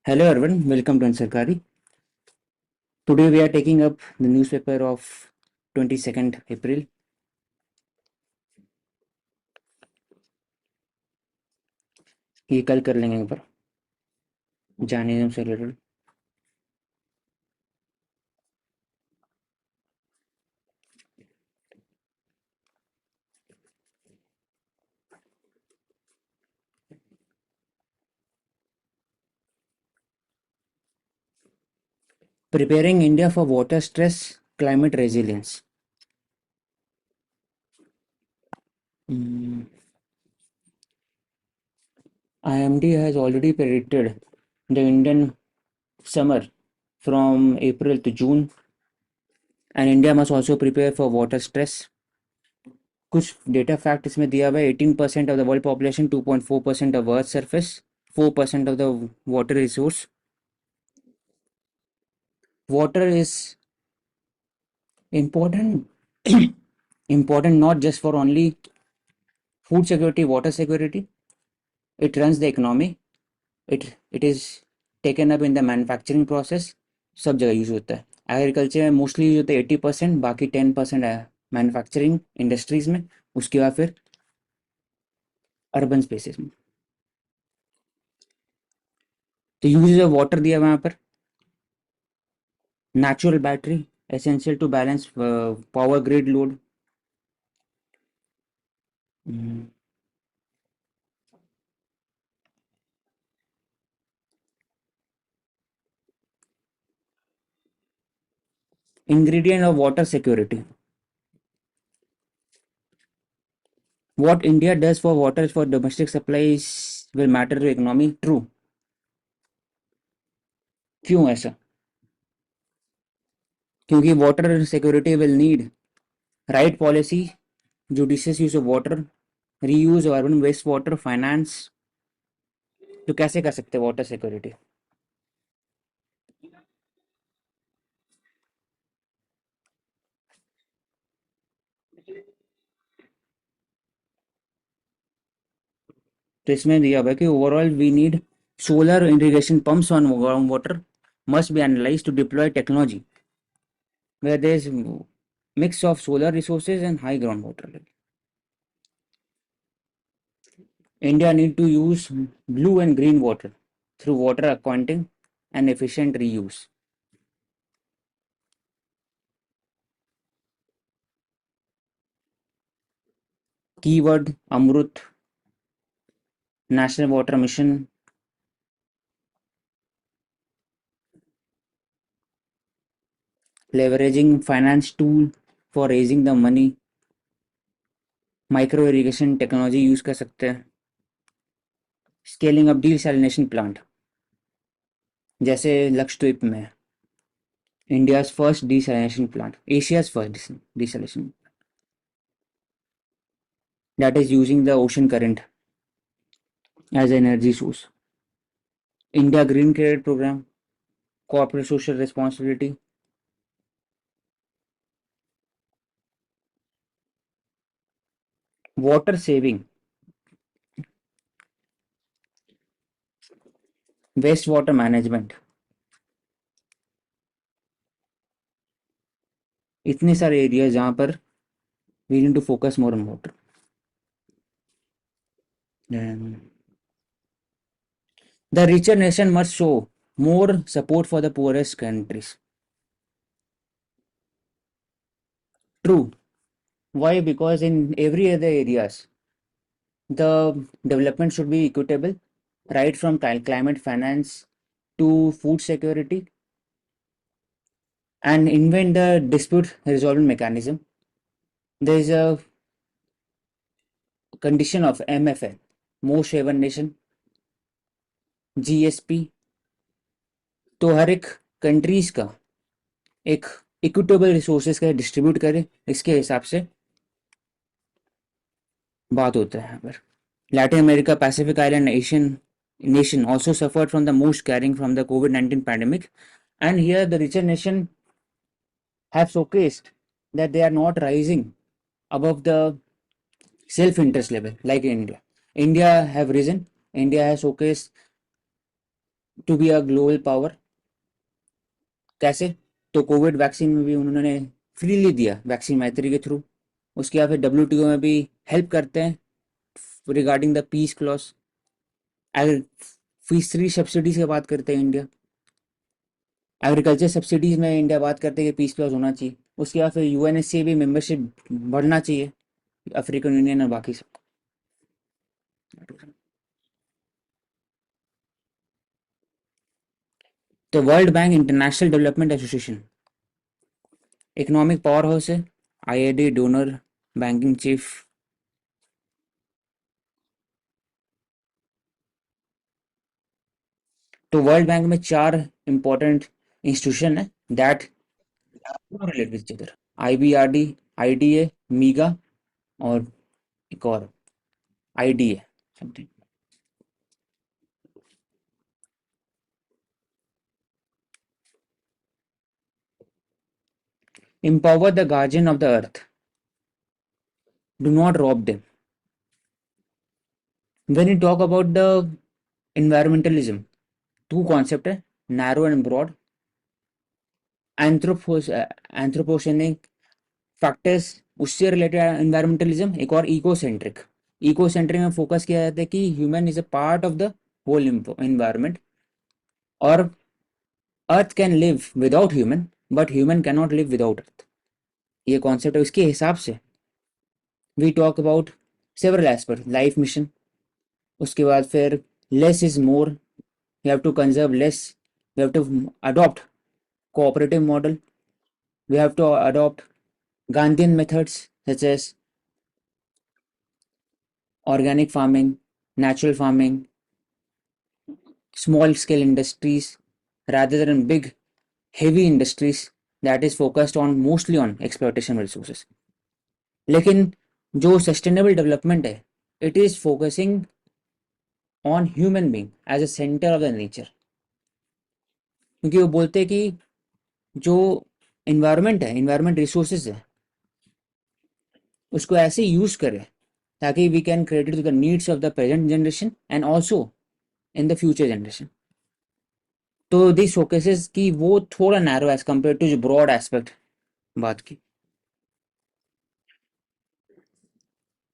Hello everyone, welcome to Ansarkari. Today we are taking up the newspaper of 22nd April. ये कल कर लेंगे एक बार जर्नलिज्म से related. Preparing India for water stress, climate resilience. IMD has already predicted the Indian summer from April to June, and India must also prepare for water stress. कुछ data fact इसमें दिया हुआ है. 18% of the world population, 2.4% of earth surface, 4% of the water resource. Water is important important not just for only food security, water security. It runs the economy. It is taken up in the manufacturing process. सब जगह use होता है. Agriculture में mostly use होता है 80%, बाकी 10% है manufacturing industries में, उसके बाद फिर अर्बन स्पेसेस में. तो यूज ऑफ वाटर दिया हुआ यहाँ पर. Natural battery essential to balance power grid load. ingredient of water security. What India does for water for domestic supplies will matter to economy. True. क्यों ऐसा? क्योंकि water security will need right policy, judicious use of water, reuse urban waste water, finance. तो कैसे कर सकते water security? तो इसमें दिया हुआ है कि overall we need solar irrigation pumps on groundwater must be analyzed to deploy technology where there is mix of solar resources and high groundwater level. India need to use blue and green water through water accounting and efficient reuse. Keyword Amrut, National Water Mission, leveraging finance tool for raising the money, micro irrigation technology use कर सकते हैं, scaling up desalination plant जैसे लक्षद्वीप में India's first desalination plant, Asia's first desalination that is using the ocean current as energy source. India Green Credit Program, corporate social responsibility. Water saving, waste water management. इतने सारे area जहाँ पर we need to focus more on water. The richer nation must show more support for the poorest countries. True. Why? Because in every other areas, the development should be equitable, right from climate finance to food security, and invent the dispute resolving mechanism. There is a condition of MFN, most favored nation, GSP. तो हर एक countries का एक equitable resources का distribute करे, इसके हिसाब से बात होता है यहाँ पर. Latin America, Pacific Island, Asian nation also suffered from the most carrying from the COVID-19 pandemic, and here the richer nation have showcased that they are not rising above the self-interest level like India. India have risen. India has showcased to be a global power. कैसे? तो Covid vaccine में भी उन्होंने freely दिया vaccine मैत्री के through. उसके बाद फिर डब्ल्यूटीओ में भी हेल्प करते हैं रिगार्डिंग द पीस क्लॉज। अगर फीस फ्री सब्सिडीज की बात करते हैं इंडिया, एग्रीकल्चर सब्सिडीज में इंडिया बात करते हैं कि पीस क्लॉज होना चाहिए। उसके बाद फिर यूएनएससी भी मेंबरशिप बढ़ना चाहिए, अफ्रीकन यूनियन और बाकी सब। तो World Bank International Development Association economic power house है, आईआईडी डोनर, बैंकिंग चीफ। तो वर्ल्ड बैंक में चार इंपॉर्टेंट इंस्टीट्यूशन है that related with each other. IBRD, IDA, MIGA और एक और IDA something. Empower the guardian of the earth. Do not rob them. When you talk about the environmentalism, two concept है, narrow and broad. एंथ्रोपोसेनिक factors, उससे related environmentalism. एक और ecocentric. Ecocentric में focus किया जाता है कि human is a part of the whole environment, और earth can live without human but human can not live without earth. ये कॉन्सेप्ट है। उसके हिसाब से we talk about several aspect, life mission. उसके बाद फिर less is more, we have to conserve less, we have to adopt cooperative model, we have to adopt Gandhian methods such as organic farming, natural farming, small scale industries rather than big heavy industries that is focused on mostly on exploitation of resources. लेकिन जो sustainable development है, it is focusing on human being as a centre of the nature. क्योंकि वो बोलते हैं कि जो environment है, इन्वायरमेंट रिसोर्सेज है, उसको ऐसे यूज करें ताकि we can create to the needs of the present generation and also in the future generation. तो दिस फोकसेस कि वो थोड़ा नैरो एज कम्पेयर टू जो ब्रॉड एस्पेक्ट बात की।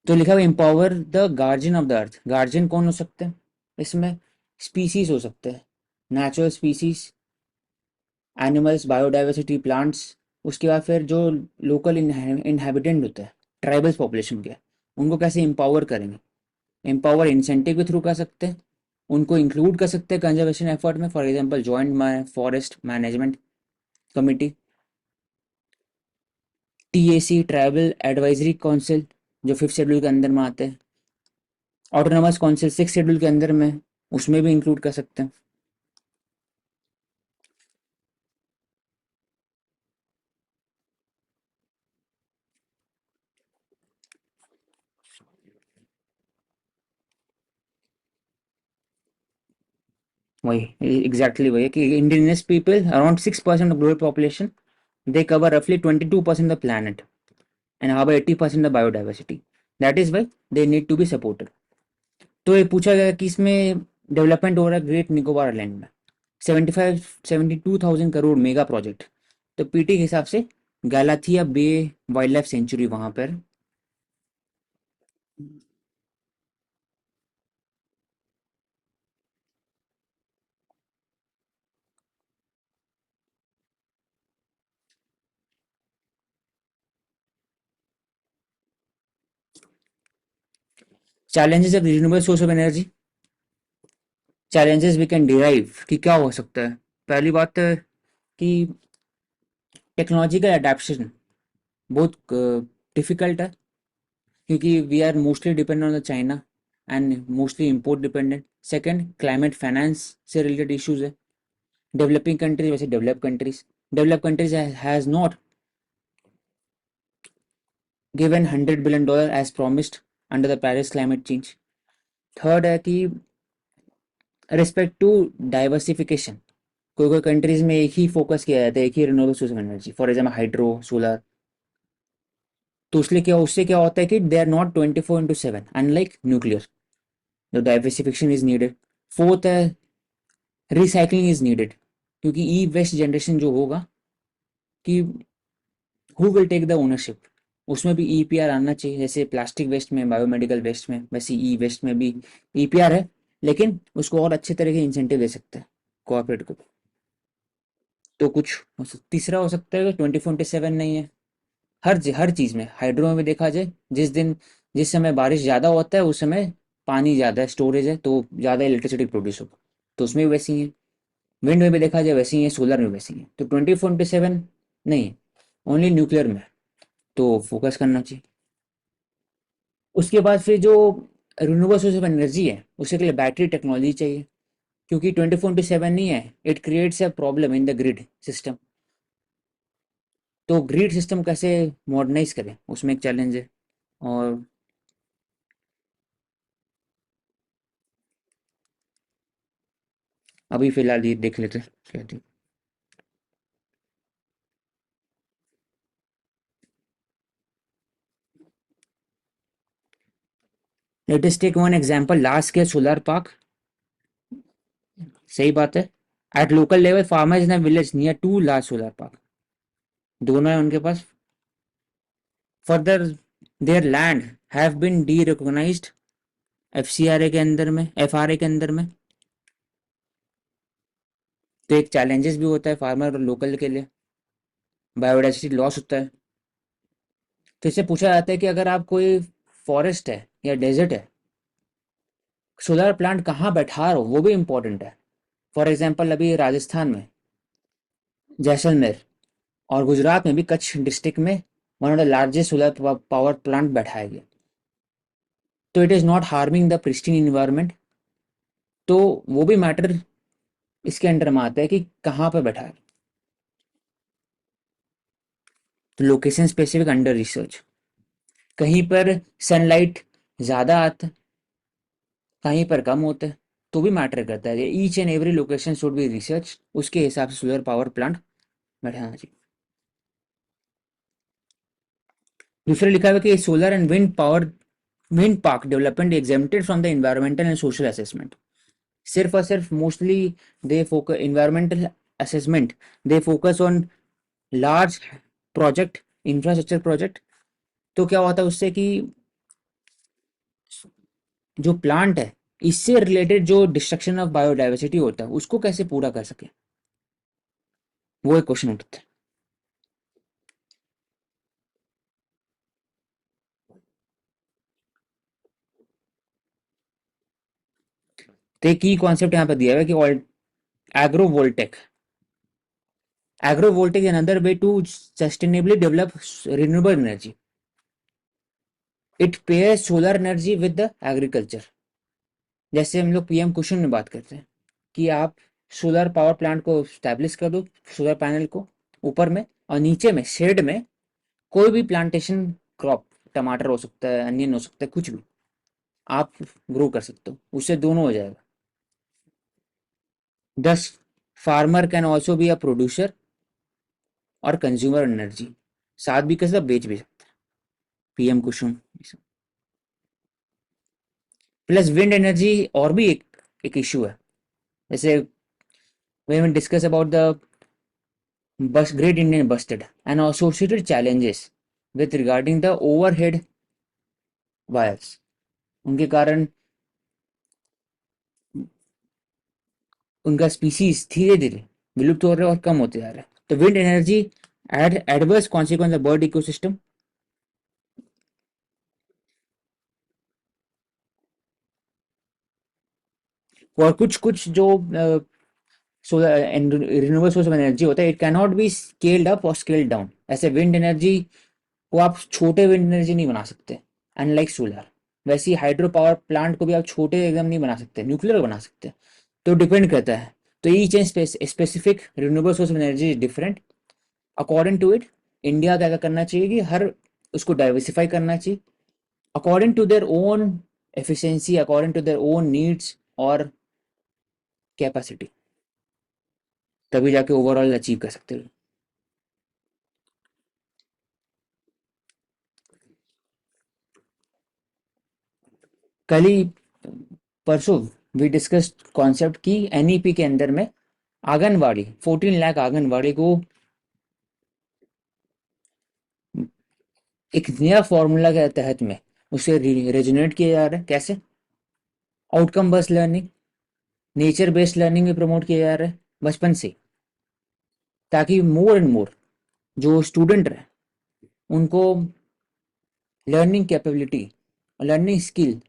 तो लिखा हुआ empower the guardian of the earth. Guardian कौन हो सकते हैं इसमें? स्पीसीज हो सकते हैं, natural species, animals, biodiversity, plants. उसके बाद फिर जो लोकल इनहेबिटेंट होते हैं, ट्राइबल्स पॉपुलेशन के, उनको कैसे एम्पावर करेंगे? एम्पावर इंसेंटिव के थ्रू कर सकते हैं, उनको इंक्लूड कर सकते हैं कंजर्वेशन एफर्ट में। For example joint forest management committee, TAC tribal advisory council जो फिफ्थ शेड्यूल के अंदर में आते हैं, ऑटोनोमस काउंसिल सिक्स शेड्यूल के अंदर में, उसमें भी इंक्लूड कर सकते हैं। वही एग्जैक्टली वही है कि indigenous people around 6% of global population, they cover रफली 22% of the planet and harbour 80% of biodiversity. That is why they need to be supported. तो ये पूछा गया कि इसमें डेवलपमेंट हो रहा है ग्रेट निकोबार आइलैंड में, 72,000 मेगा प्रोजेक्ट। तो पीटी के हिसाब से Galathea Bay wildlife sanctuary वहां पर। Challenges of renewable source of energy, challenges we can derive कि क्या हो सकता है। पहली बात है कि टेक्नोलॉजिकल अडेप्शन बहुत डिफिकल्ट है, क्योंकि we are mostly dependent on the China and mostly import dependent. Second, climate finance से रिलेटेड इश्यूज है। डेवलपिंग कंट्रीज वैसे develop countries has not given $100 billion as promised under the Paris climate change. Third है कि respect to diversification, कोई कोई countries में एक ही focus किया जाता है, एक ही renewable source of energy, for example hydro solar. तो उससे क्या होता है कि they are not 24/7 unlike nuclear, जो डाइवर्सिफिकेशन इज नीडेड। फोर्थ है रिसाइकलिंग इज नीडेड, क्योंकि ई वेस्ट जनरेशन जो होगा कि who will take the ownership, उसमें भी ईपीआर आना चाहिए। जैसे प्लास्टिक वेस्ट में, बायोमेडिकल वेस्ट में, वैसे ई वेस्ट में भी ईपीआर है, लेकिन उसको और अच्छे तरह के इंसेंटिव दे सकते हैं कॉर्पोरेट को। तो कुछ तीसरा हो सकता है कि 24/7 नहीं है। हर चीज़ में, हाइड्रो में भी देखा जाए, जिस समय बारिश ज़्यादा होता है उस समय पानी ज़्यादा है, स्टोरेज है, तो ज़्यादा इलेक्ट्रिसिटी प्रोड्यूस होगा, तो उसमें भी वैसी ही है। विंड में भी देखा जाए वैसी ही है, सोलर में वैसी ही है। तो 24/7 नहीं है, ओनली न्यूक्लियर में है, तो फोकस करना चाहिए। उसके बाद फिर जो रिन्यूएबल सोर्स ऑफ एनर्जी है, उसके लिए बैटरी टेक्नोलॉजी चाहिए, क्योंकि 24/7 नहीं है, it creates a problem in the grid system. तो ग्रिड सिस्टम कैसे मॉडर्नाइज करें, उसमें एक चैलेंज है। और अभी फिलहाल ये देख लेते हैं क्या थी। Let us take one example, large scale solar park. सही बात है। At local level farmers in a village near to large solar park, दोनों है उनके पास। Further their land have been derecognized FCRA के अंदर में, एफआरए के अंदर में। तो एक चैलेंजेस भी होता है फार्मर और लोकल के लिए, बायोडाइवर्सिटी लॉस होता है। तो इससे पूछा जाता है कि अगर आप कोई फॉरेस्ट है या डेजर्ट है, सोलर प्लांट कहाँ बैठा रहो वो भी इम्पोर्टेंट है। फॉर एग्जाम्पल अभी राजस्थान में जैसलमेर, और गुजरात में भी कच्छ डिस्ट्रिक्ट में one of the largest solar power plant बैठाया गया। तो it is not harming the pristine environment. तो वो भी मैटर इसके अंडर में आता है कि कहाँ पर बैठा है। तो लोकेशन स्पेसिफिक अंडर रिसर्च, कहीं पर सनलाइट ज़्यादा आता है, कहीं पर कम होता है, तो भी मैटर करता है। Each and every location should be research, उसके हिसाब से सोलर पावर प्लांट बैठाना चाहिए। दूसरा लिखा हुआ है कि solar and wind park development exempted from the environmental and social assessment. सिर्फ और सिर्फ mostly they focus environmental assessment, they focus on large project, infrastructure project. तो क्या होता है उससे कि जो प्लांट है, इससे रिलेटेड जो डिस्ट्रक्शन ऑफ बायोडाइवर्सिटी होता है उसको कैसे पूरा कर सके, वो एक क्वेश्चन उठता है। तो एक की कॉन्सेप्ट यहाँ पे दिया हुआ है कि agrovoltaic, agrovoltaic another way to sustainably develop renewable energy. It pair solar energy with the agriculture. जैसे हम लोग पीएम कुसुम में बात करते हैं कि आप सोलर पावर प्लांट को स्टैब्लिश कर दो, सोलर पैनल को ऊपर में, और नीचे में शेड में कोई भी प्लांटेशन क्रॉप, टमाटर हो सकता है, अनियन हो सकता है, कुछ भी आप ग्रो कर सकते हो, उससे दोनों हो जाएगा। दस, farmer can also be a producer और कंज्यूमर एनर्जी, साथ भी कैसे बेच भी सकते हैं, पीएम कुसुम। प्लस विंड एनर्जी और भी एक इशू है। जैसे when we discuss about the Great Indian Bustard and associated challenges with regarding the overhead wires, उनके कारण उनका स्पीसीज धीरे धीरे विलुप्त हो रहे हैं और कम होते जा रहे हैं। तो wind energy ad adverse consequence of bird ecosystem. और कुछ कुछ जो solar renewable source of energy होता है, it can not be scaled up और स्केल्ड डाउन। ऐसे विंड एनर्जी को आप छोटे विंड एनर्जी नहीं बना सकते, अनलाइक सोलर। वैसे ही हाइड्रो पावर प्लांट को भी आप छोटे एकदम नहीं बना सकते, न्यूक्लियर बना सकते हैं। तो डिपेंड करता है। तो each and specific renewable source of energy is different. According to it, India क्या क्या करना चाहिए कि हर उसको डाइवर्सिफाई करना चाहिए according to their own efficiency, according to their own needs और कैपेसिटी, तभी जाके ओवरऑल अचीव कर सकते हो। कल ही, परसों, वी डिस्कस कॉन्सेप्ट की एनईपी के अंदर में आंगनवाड़ी 14 लाख आंगनवाड़ी को एक नया फॉर्मूला के तहत में उसे रेजोनेट किया जा रहा है। कैसे? Outcome based learning, nature based learning भी प्रमोट किया जा रहा है बचपन से, ताकि मोर एंड मोर जो स्टूडेंट है उनको लर्निंग कैपेबिलिटी, लर्निंग स्किल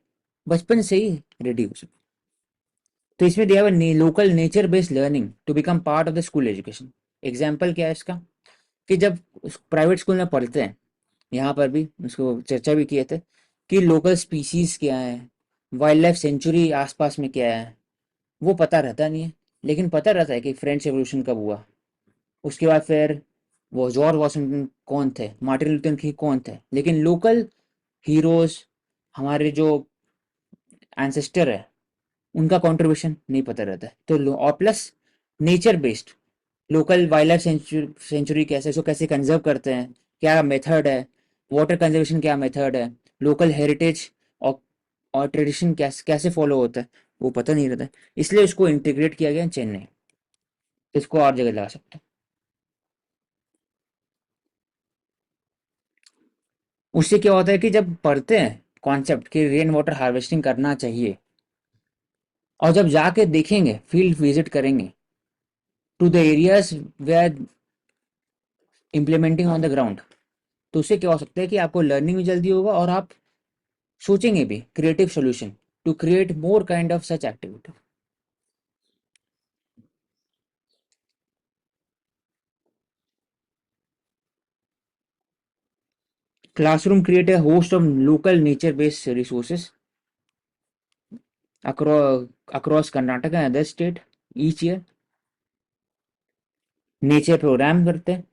बचपन से ही रेडी हो सके। तो इसमें दिया हुआ local nature based learning to become part of the school education. Example क्या है इसका? कि जब प्राइवेट स्कूल में पढ़ते हैं, यहाँ पर भी उसको चर्चा भी किए थे कि लोकल स्पीसीज क्या है, वाइल्ड लाइफ सेंचुरी आसपास में क्या है, वो पता रहता नहीं है। लेकिन पता रहता है कि फ्रेंच रेवोल्यूशन कब हुआ, उसके बाद फिर वो जॉर्ज वॉशिंगटन कौन थे, मार्टिन लूथर किंग कौन थे। लेकिन लोकल हीरोज, हमारे जो एंसेस्टर है, उनका कंट्रीब्यूशन नहीं पता रहता है। तो और plus nature based local wild life sanctuary कैसे, इसको कैसे कंजर्व करते हैं, क्या मेथड है, वाटर कंजर्वेशन क्या मेथड है, लोकल हेरिटेज और ट्रेडिशन कैसे कैसे फॉलो होता है, वो पता नहीं रहता है। इसलिए उसको इंटीग्रेट किया गया चेन्नई, इसको और जगह ला सकते हैं। उससे क्या होता है कि जब पढ़ते हैं कॉन्सेप्ट कि रेन वाटर हार्वेस्टिंग करना चाहिए, और जब जाके देखेंगे, फील्ड विजिट करेंगे to the areas where implementing on the ground, तो उससे क्या हो सकता है कि आपको लर्निंग भी जल्दी होगा और आप सोचेंगे भी creative solution to create more kind of such activity. Classroom create a host of local nature-based resources across Karnataka and other state each year. Nature program करते हैं,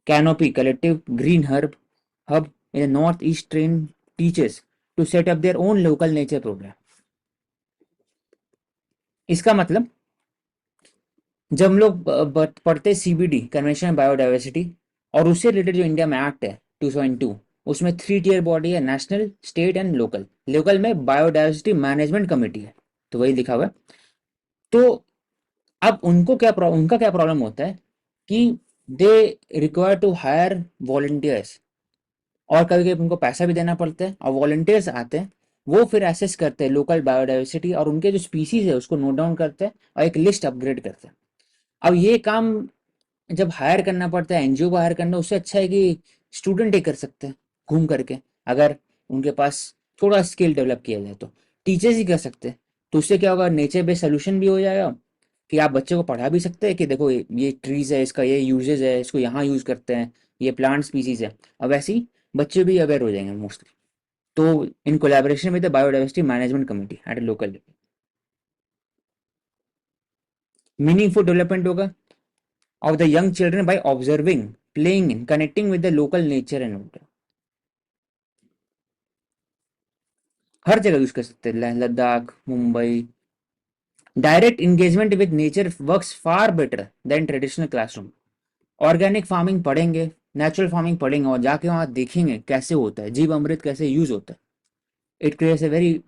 canopy collective green hub in the north east train teachers to set up their own local nature program. इसका मतलब जब हम लोग पढ़ते CBD convention biodiversity, और उससे रिलेटेड जो इंडिया में एक्ट है 2002, उसमें 3 टियर बॉडी है, national state and local. Local में बायोडाइवर्सिटी मैनेजमेंट कमेटी है, तो वही लिखा हुआ है। तो अब उनका क्या प्रॉब्लम होता है कि they require to hire volunteers, और कभी कभी उनको पैसा भी देना पड़ता है, और वॉलंटियर्स आते हैं, वो फिर एसेस करते हैं लोकल बायोडाइवर्सिटी और उनके जो स्पीसीज है उसको नोट डाउन करते हैं और एक लिस्ट अपग्रेड करते हैं। अब ये काम जब हायर करना पड़ता है, एनजीओ को हायर करना, उससे अच्छा है कि स्टूडेंट ही कर सकते हैं घूम करके, अगर उनके पास थोड़ा स्किल डेवलप किया जाए तो टीचर्स ही कर सकते हैं। तो उससे क्या होगा, नेचर बेस्ड सोल्यूशन भी हो जाएगा कि आप बच्चे को पढ़ा भी सकते हैं कि देखो ये ट्रीज है, इसका ये यूजेज है, इसको यहाँ यूज करते हैं, ये प्लांट स्पीसीज है। अब ऐसे ही बच्चे भी अवेयर हो जाएंगे मोस्टली। तो in collaboration with the biodiversity management committee at a local level meaningful development होगा of the young children by observing, playing and connecting with the local nature and order। हर जगह यूज कर सकते हैं, Ladakh, Mumbai. Direct engagement with nature works far better than traditional classroom. Organic farming पढ़ेंगे, natural farming पढ़ेंगे, और जाके वहां देखेंगे कैसे होता है, जीव अमृत कैसे यूज होता है। It creates a very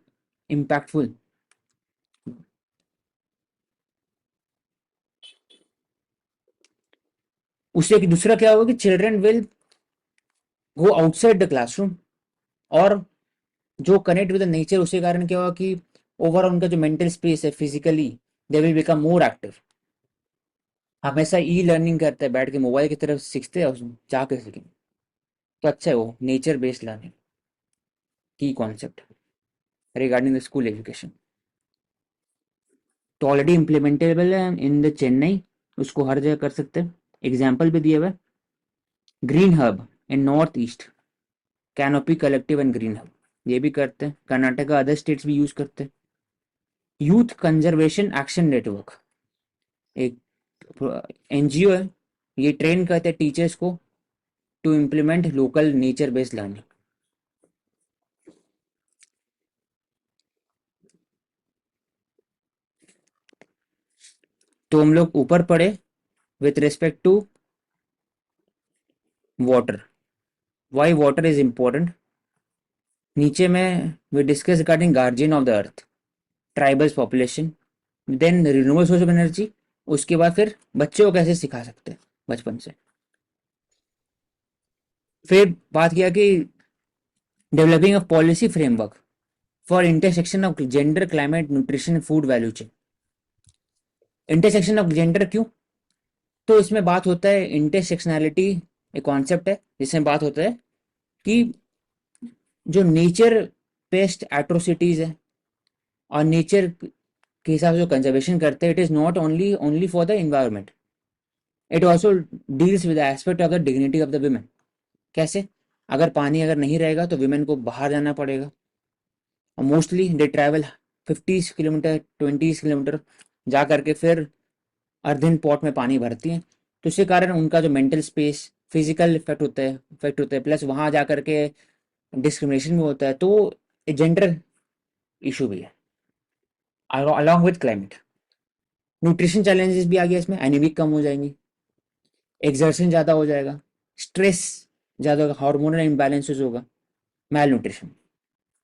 impactful. उससे एक दूसरा क्या होगा कि children will go outside the classroom, और जो कनेक्ट विद द नेचर, उसके कारण क्या होगा कि ओवरऑल उनका जो मेंटल स्पेस है physically, they will become more active. हमेशा ई लर्निंग करते हैं, बैठ के मोबाइल की तरफ सीखते हैं, जाकर सीखें। तो अच्छा है वो नेचर बेस्ड लर्निंग की concept regarding the school education. तो ऑलरेडी इम्प्लीमेंटेबल है इन द चेन्नई, उसको हर जगह कर सकते हैं। एग्जाम्पल भी दिया हुआ है, green hub in north east, canopy collective and green hub, ये भी करते हैं। कर्नाटका अदर स्टेट्स भी यूज करते हैं। यूथ कंजर्वेशन एक्शन नेटवर्क एक एनजीओ है, ये ट्रेन करते हैं टीचर्स को to implement local nature based learning. तो हम लोग ऊपर पढ़े with respect to water, why water is important. नीचे में we discuss regarding guardian of the earth, tribals population, then renewable source of energy, उसके बाद फिर बच्चे को कैसे सिखा सकते हैं बचपन से। फिर बात किया कि developing a policy framework for intersection of gender, climate, nutrition, food value chain. Intersection of gender क्यों? तो इसमें बात होता है इंटरसेक्शनैलिटी, एक कॉन्सेप्ट है जिसमें बात होता है कि जो नेचर पेस्ट एट्रोसिटीज है और नेचर के हिसाब से जो कंजर्वेशन करते हैं, it is not only only for the environment, it also deals with aspect of the dignity of the women. कैसे? अगर पानी अगर नहीं रहेगा तो वुमेन को बाहर जाना पड़ेगा, और mostly they travel 50 kilometre 20 kilometre जा करके फिर अर्धिन पॉट में पानी भरती हैं। तो इसके कारण उनका जो मेंटल स्पेस, फिजिकल इफेक्ट होता है प्लस वहाँ जा करके डिस्क्रिमिनेशन भी होता है। तो जेंडर इशू भी है along with climate. Nutrition challenges भी आ गया इसमें, एनीमिक कम हो जाएंगी, एक्सर्शन ज़्यादा हो जाएगा, स्ट्रेस ज़्यादा होगा, हार्मोनल इम्बैलेंसेस होगा, मैल न्यूट्रिशन,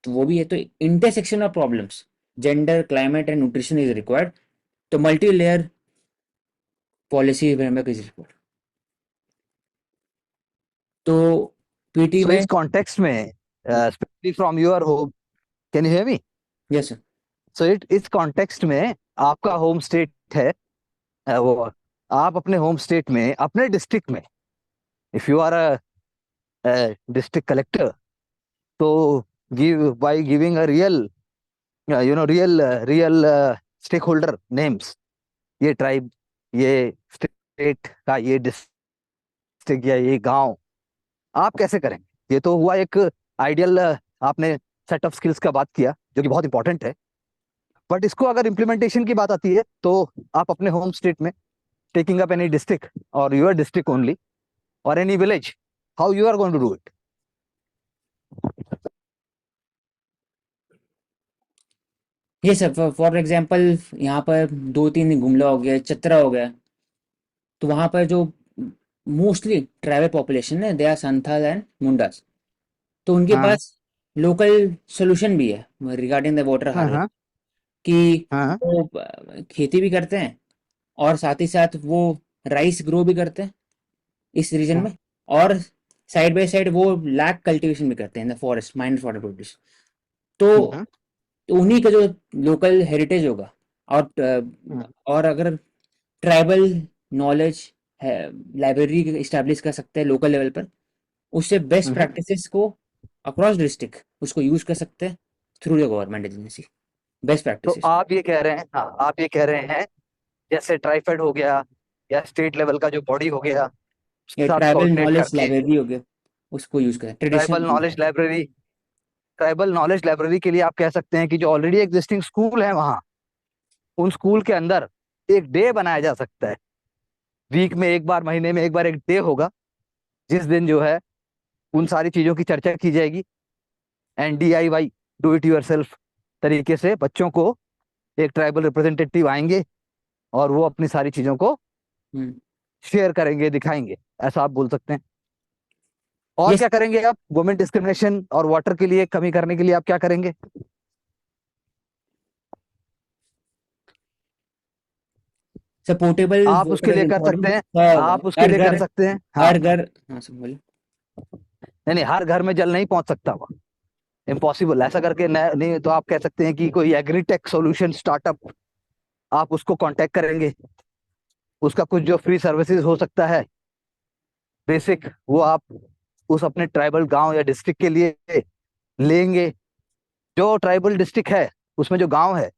तो वो भी है। तो intersection of problems, gender, climate and nutrition is required. तो multi layer policy framework is required. तो पीटी सो में, इस कॉन्टेक्स्ट में, specially from your home, can you hear me? Yes sir. So इस कॉन्टेक्स्ट में आपका होम स्टेट है, वो आप अपने होम स्टेट में, अपने डिस्ट्रिक्ट में, if you are a district collector, तो give by giving a real, real stake holder names, ये ट्राइब, ये स्टेट का ये डिस्ट्रिक्ट या ये गांव, आप कैसे करेंगे? ये तो हुआ एक आइडियल, आपने सेट ऑफ स्किल्स का बात किया जो कि बहुत इंपॉर्टेंट है, बट इसको अगर इम्प्लीमेंटेशन की बात आती है तो आप अपने होम स्टेट में, टेकिंग अप एनी डिस्ट्रिक्ट और योर डिस्ट्रिक्ट ओनली और any village, how you are going to do it? ये सब फॉर एग्जांपल यहाँ पर दो तीन गुमला हो गया, चतरा हो गया, तो वहाँ पर जो मोस्टली ट्राइबल पॉपुलेशन है, they are Santhal and Mundas. तो उनके हाँ पास लोकल सोल्यूशन भी है रिगार्डिंग द वाटर हाँ हार्वेस्ट, हाँ कि हाँ वो खेती भी करते हैं और साथ ही साथ वो राइस ग्रो भी करते हैं इस रीजन हाँ में, और साइड बाय साइड वो लैक कल्टीवेशन भी करते हैं in the forest, mind forest produce. तो हाँ उन्हीं का जो लोकल हेरिटेज होगा, और अगर ट्राइबल नॉलेज है, लाइब्रेरी इस्टेब्लिश कर सकते हैं लोकल लेवल पर, उससे बेस्ट हाँ। प्रैक्टिसेस को अक्रॉस डिस्ट्रिक्ट उसको यूज कर सकते हैं through the government agency, best तो प्रैक्टिसेस। आप ये कह रहे हैं, हाँ, आप ये कह रहे हैं जैसे ट्राइफेड हो गया या स्टेट लेवल का जो बॉडी हो गया, उसके या साथ ट्राइबल कोऑर्डिनेट नॉलेज करके लाइब्रेरी हो गया, उसको यूज करें tribal traditional. Knowledge library, tribal knowledge library के लिए आप कह सकते हैं कि जो ऑलरेडी एग्जिस्टिंग स्कूल है वहाँ, उन स्कूल के अंदर एक डे बनाया जा सकता है, वीक में एक बार, महीने में एक बार एक डे होगा, जिस दिन जो है उन सारी चीजों की चर्चा की जाएगी, and DIY, do it yourself तरीके से बच्चों को, एक ट्राइबल रिप्रेजेंटेटिव आएंगे और वो अपनी सारी चीजों को हम्म। शेयर करेंगे, दिखाएंगे, ऐसा आप बोल सकते हैं। और ये क्या करेंगे आप वुमेन डिस्क्रिमिनेशन और वाटर के लिए कमी करने के लिए आप क्या करेंगे? सपोर्टेबल आप उसके वाटर इज लिए कर सकते इम्पोर्टेंट। हैं, आप उसके हर लिए कर घर, सकते हैं, हाँ। हर घर, हाँ सब बोलिए। नहीं नहीं, हर घर में जल नहीं पहुंच सकता, वो इम्पॉसिबल, ऐसा करके नहीं, तो आप कह सकते हैं कि कोई एग्रीटेक सॉल्यूशन स्टार्टअप, आप उसको कांटेक्ट करेंगे, उसका कुछ जो फ्री सर्विसेज हो सकता है बेसिक, वो आप उस अपने ट्राइबल गांव या डिस्ट्रिक्ट के लिए लेंगे। जो ट्राइबल डिस्ट्रिक्ट है उसमें जो गांव है,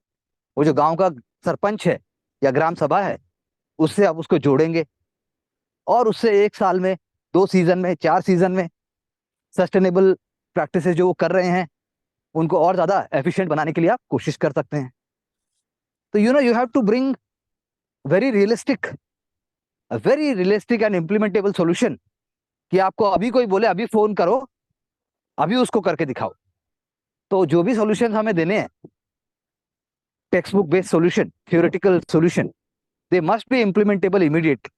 वो जो गांव का सरपंच है या ग्राम सभा है, उससे आप उसको जोड़ेंगे, और उससे एक साल में, 2 सीजन में, 4 सीजन में सस्टेनेबल प्रैक्टिसेस जो वो कर रहे हैं उनको और ज्यादा एफिशिएंट बनाने के लिए आप कोशिश कर सकते हैं। तो you have to bring very realistic, very realistic and implementable solution, कि आपको अभी कोई बोले अभी फोन करो, अभी उसको करके दिखाओ। तो जो भी सॉल्यूशन हमें देने हैं, text book based solution, theoretical solution, they must be implementable immediate.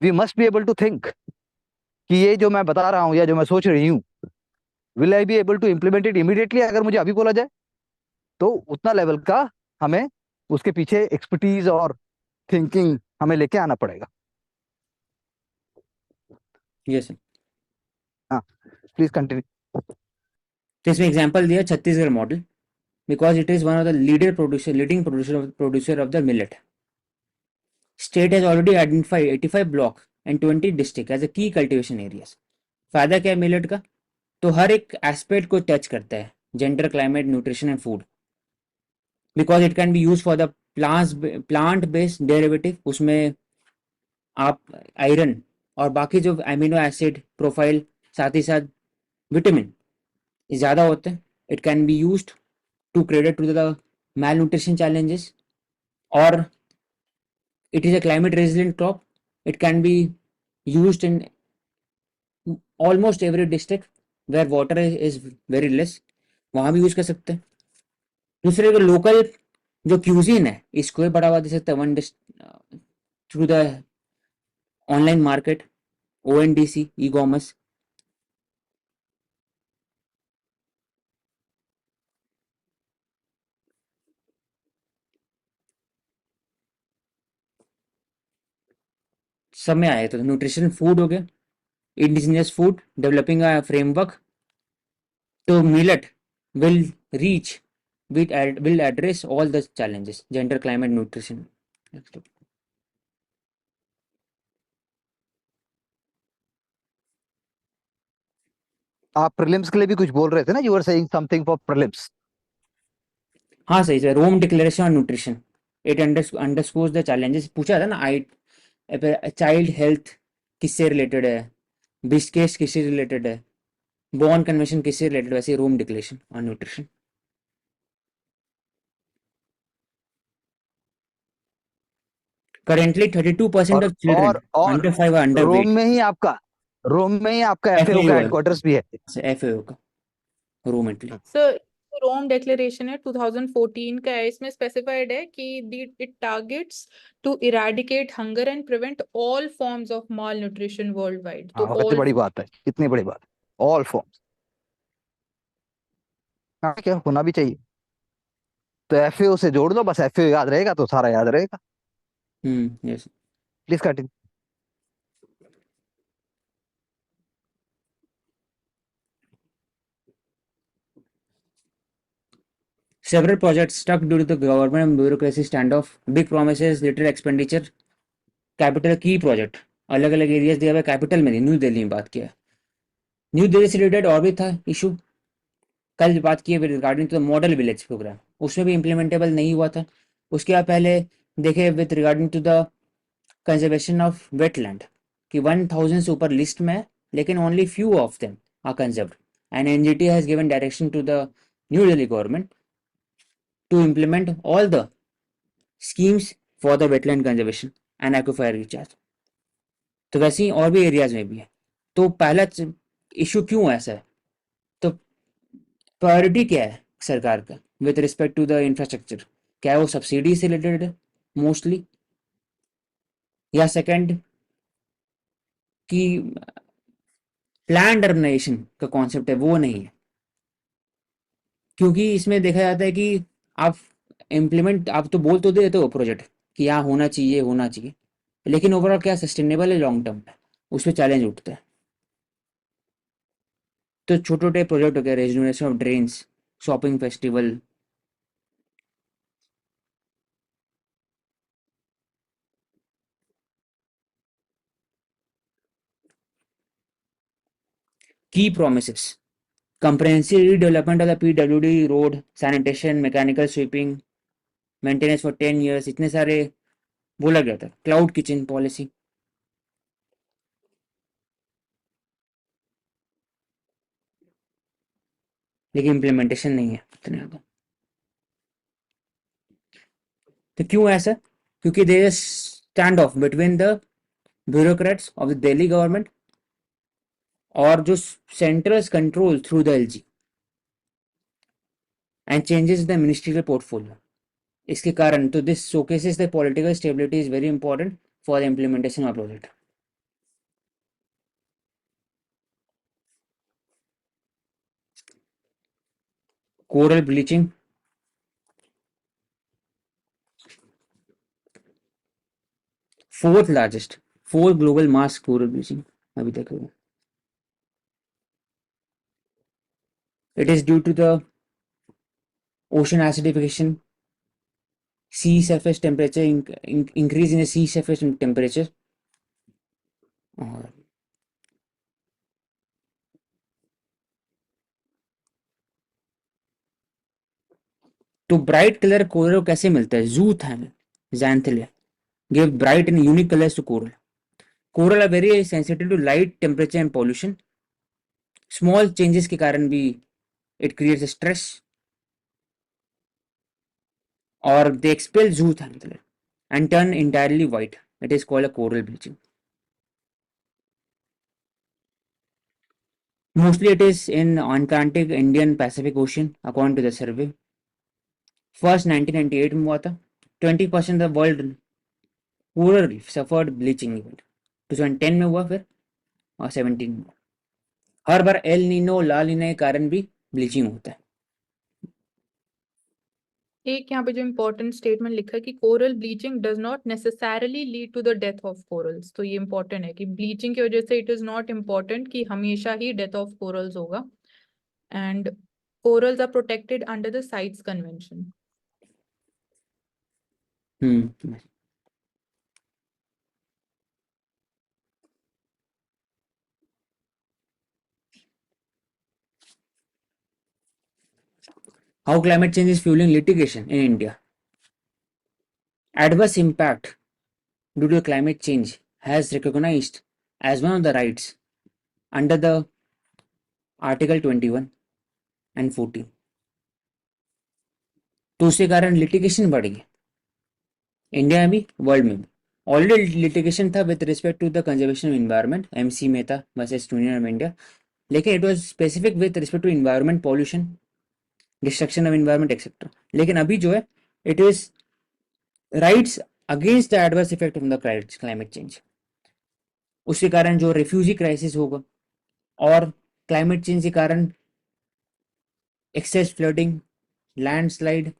We must be able to think कि ये जो मैं बता रहा हूँ या जो मैं सोच रही हूँ, will I be able to implement it immediately, अगर मुझे अभी बोला जाए तो उतना लेवल का हमें उसके पीछे एक्सपर्टीज और थिंकिंग हमें लेके आना पड़ेगा। Yes sir. हाँ, प्लीज कंटिन्यू। तो इसमें एग्जांपल दिया Chhattisgarh model, because it is one of the leading producer of the millet. State has already identified 85 block and 20 district as a key cultivation areas. फायदा क्या है मिलेट का? तो हर एक एस्पेक्ट को टच करता है, gender, climate, nutrition and food, because it can be use for the plant based derivative. उसमें आप आयरन और बाकी जो एमिनो एसिड प्रोफाइल, साथ ही साथ विटामिन ज़्यादा होते हैं. It can be use to credit to the malnutrition challenges, और it is a climate resilient crop. It can be used in almost every district where water is very less, वहाँ भी use कर सकते हैं. दूसरे जो local जो cuisine है इसको भी बढ़ावा दे सकते हैं one through the online market, ONDC, e commerce. सब में आए तो न्यूट्रिशन फूड हो गया, indigenous food, developing a framework to millet will reach will address all the challenges, gender, climate, nutrition. आप प्रीलिम्स के लिए भी कुछ बोल रहे थे ना, you are saying something for prelims. हाँ सही है, Rome Declaration on Nutrition. It underscores the challenges. पूछा था ना, आई चाइल्ड हेल्थ किससे रिलेटेड है, बिस्केस किससे रिलेटेड है, बॉर्न कन्वेंशन किससे रिलेटेड, वैसे Rome Declaration on Nutrition. Currently 32% of children और अंडर 5 आर अंडर रोम वेट. में ही आपका रोम में ही आपका एफ एफएओ ए का है, हेडक्वार्टर्स भी है। FAO का Rome Italy. Sir, Rome declaration है 2014 का है। इसमें स्पेसिफाइड है कि it targets to eradicate hunger and prevent all forms of malnutrition worldwide. तो हाँ, कितनी ऑल बड़ी बात है, कितनी बड़ी बात है, ऑल फॉर्म्स। हाँ, क्या होना भी चाहिए। तो एफएओ से जोड़ दो बस, एफएओ याद रहेगा तो सारा याद रहेगा। Yes. Please continue. Several projects stuck due to the government and bureaucracy standoff, big promises, little expenditure, capital की प्रोजेक्ट अलग अलग एरियाज दिया हुआ है. कैपिटल में नहीं, न्यू दिल्ली में बात किया है. न्यू दिल्ली से रिलेटेड और भी था इशू, कल बात की है regarding to the model village program, उसमें भी इम्प्लीमेंटेबल नहीं हुआ था. उसके बाद पहले देखे with regarding to the conservation of wetland कि 1000 से ऊपर लिस्ट में है, लेकिन only few of them are conserved, and NGT has given direction to the New Delhi government to implement all the schemes for the wetland conservation and aquifer recharge. तो वैसे ही और भी एरियाज में भी है. तो पहला इशू क्यों ऐसा है, तो प्रायोरिटी क्या है सरकार का with respect to the infrastructure? क्या वो सब्सिडी से रिलेटेड है मोस्टली, या सेकंड कि प्लान्ड अर्बनाइजेशन का कॉन्सेप्ट है वो नहीं है? क्योंकि इसमें देखा जाता है कि आप आप तो बोल तो देते हो प्रोजेक्ट कि यहाँ होना चाहिए, लेकिन ओवरऑल क्या सस्टेनेबल है लॉन्ग टर्म में, उसमें चैलेंज उठता है. तो छोटे छोटे प्रोजेक्ट हो गए, rejuvenation of drains, shopping festival. की promises, comprehensive redevelopment of the PWD road, sanitation, mechanical sweeping, maintenance for 10 years, इतने सारे बोला गया था. क्लाउड किचन पॉलिसी, लेकिन इम्प्लीमेंटेशन नहीं है इतने ज़्यादा. तो क्यों ऐसा? क्योंकि there is standoff between the bureaucrats of the Delhi government और जो central control through the LG and changes the ministerial portfolio. इसके कारण तो this showcases the political stability is very important for the implementation of project. Coral bleaching, fourth largest, fourth global mass coral bleaching अभी तक हुआ. It is due to the ocean acidification, sea surface temperature increase in the sea surface temperature. और तो bright colour coral कैसे मिलता है? जूथैम, xanthella give bright and unique colors to coral. Coral are very sensitive to light, temperature and pollution. Small changes के कारण भी it creates a stress, or they expel zooxanthellae and turn entirely white. It is called a coral bleaching. Mostly it is in Antarctic, Indian, Pacific Ocean, according to the survey. First 1998 में हुआ था. 20% of the world coral reef suffered bleaching event. 2010 में हुआ फिर, और 17 में. हर बार El Nino, ला नीना के कारण भी ब्लीचिंग होता है. एक यहाँ पे जो इम्पोर्टेंट स्टेटमेंट लिखा है कि coral bleaching does not necessarily lead to the death of corals. तो ये इम्पोर्टेंट है कि ब्लीचिंग की वजह से इट इज नॉट इम्पोर्टेंट कि हमेशा ही डेथ ऑफ कोरल्स होगा. And corals are protected under the CITES convention. How climate change is fueling litigation in India? Adverse impact due to climate change has recognized as one of the rights under the Article 21 and 14. तो उसके कारण litigation बढ़ गई India में भी, world में भी. Already litigation था with respect to the conservation of environment, MC Mehta versus Union of India, लेकिन it was specific with respect to environment, pollution, destruction of environment etcetera. लेकिन अभी जो है it is rights against the adverse effect of the climate change. उसके कारण जो refugee crisis होगा और क्लाइमेट चेंज के कारण excess flooding, landslide,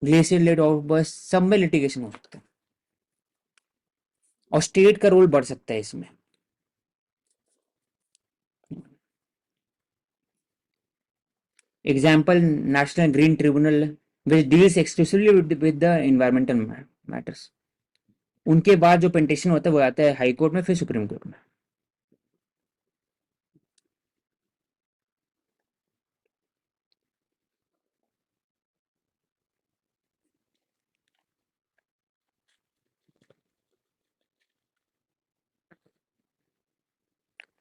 glacier lake outburst, सब में लिटिगेशन हो सकता है और स्टेट का रोल बढ़ सकता है इसमें. Example national green tribunal which deals exclusively with the environmental matters. उनके बाद जो पेटिशन होता है वो आता है हाई कोर्ट में, फिर सुप्रीम कोर्ट में.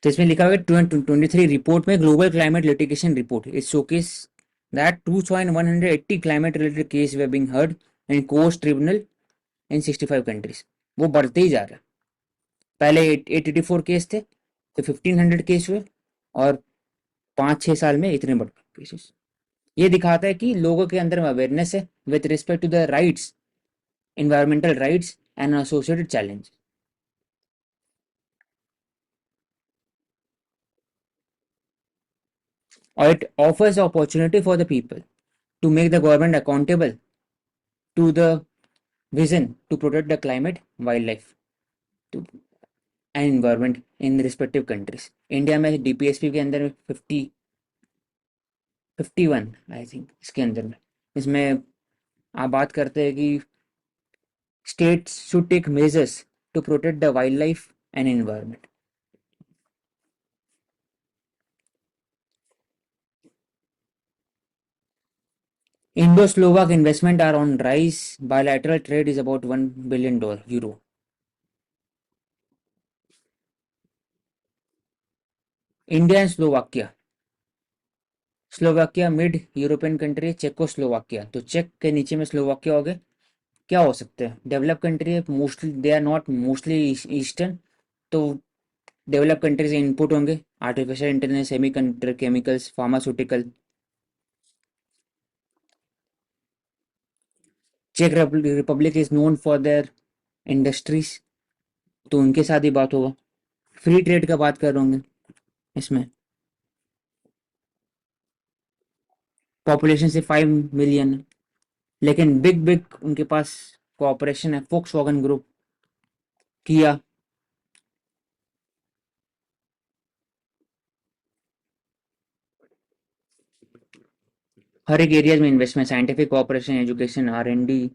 तो इसमें लिखा हुआ है 2023 रिपोर्ट में global climate litigation report is showcase that 2180 climate related case way being heard in court tribunal in 65 countries. वो बढ़ते ही जा रहा है. पहले 884 केस थे, तो 1500 केस हुए, और 5-6 साल में इतने बढ़ गए केसेस. ये दिखाता है कि लोगों के अंदर अवेयरनेस है with respect to the rights, environmental rights and associated challenges. Or it offers the opportunity for the people to make the government accountable to the vision to protect the climate, wildlife to, and environment in respective countries. India में DPSP के अंदर में 51 I think इसके अंदर में, इसमें आप बात करते हैं कि states should take measures to protect the wildlife and environment. Indo-Slovak investment are on rise. Bilateral trade is about $1 billion euro. India and Slovakia. Slovakia mid European country, Czechoslovakia. तो चेक के नीचे में स्लोवाकिया हो गए. क्या हो सकते हैं? डेवलप कंट्री है mostly, they are not mostly eastern. तो डेवलप कंट्रीज इनपुट होंगे artificial intelligence, semiconductor, chemicals, pharmaceutical. चेक republic is known for their industries, तो उनके साथ ही बात होगा. फ्री ट्रेड का बात कर रहे होंगे इसमें. पॉपुलेशन से 5 मिलियन, लेकिन बिग उनके पास कोऑपरेशन है. फोक्सवैगन ग्रुप, किया। हर एक एरियाज में investment, scientific cooperation, education, R&D।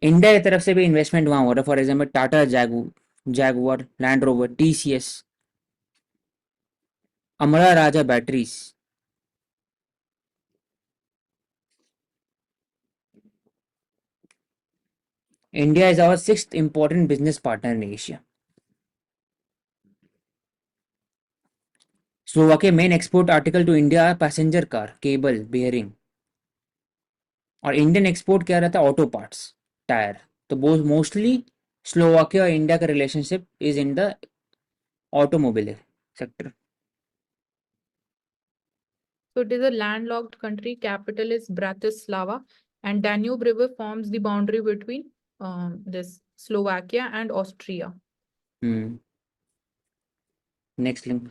India की तरफ से भी इन्वेस्टमेंट वहाँ हो रहा है, for example Tata Jaguar, Land Rover, TCS, Amara Raja batteries. India is our sixth important business partner in Asia. Slovakia main export article to India are passenger car, cable, bearing. और Indian export क्या रहता है? Auto parts, tyre. तो both mostly Slovakia और India का relationship is in the automobile sector. So it is a landlocked country. Capital is Bratislava, and Danube River forms the boundary between this Slovakia and Austria. Next link.